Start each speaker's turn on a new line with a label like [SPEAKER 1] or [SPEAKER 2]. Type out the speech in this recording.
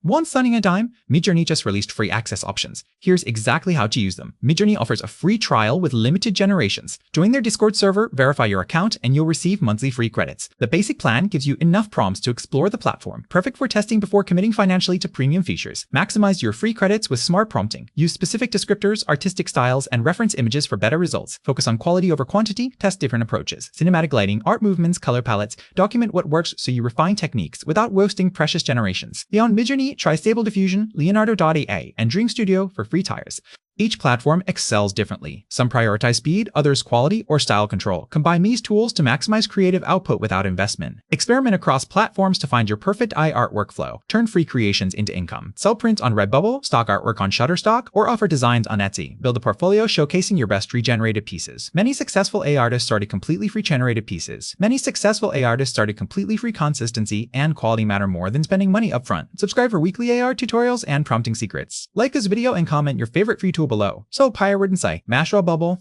[SPEAKER 1] One stunning a dime, Midjourney just released free access options. Here's exactly how to use them. Midjourney offers a free trial with limited generations. Join their Discord server, verify your account, and you'll receive monthly free credits. The basic plan gives you enough prompts to explore the platform, perfect for testing before committing financially to premium features. Maximize your free credits with smart prompting. Use specific descriptors, artistic styles, and reference images for better results. Focus on quality over quantity, test different approaches. Cinematic lighting, art movements, color palettes. Document what works so you refine techniques without wasting precious generations. Beyond Midjourney, try Stable Diffusion, Leonardo.AI, and Dream Studio for free tires. Each platform excels differently. Some prioritize speed, others quality or style control. Combine these tools to maximize creative output without investment. Experiment across platforms to find your perfect eye art workflow. Turn free creations into income. Sell prints on Redbubble, stock artwork on Shutterstock, or offer designs on Etsy. Build a portfolio showcasing your best regenerated pieces. Many successful AI artists started completely free generated pieces. Consistency and quality matter more than spending money upfront. Subscribe for weekly AI art tutorials and prompting secrets. Like this video and comment your favorite free tool below. So, Pyre Word and Say, Master Bubble.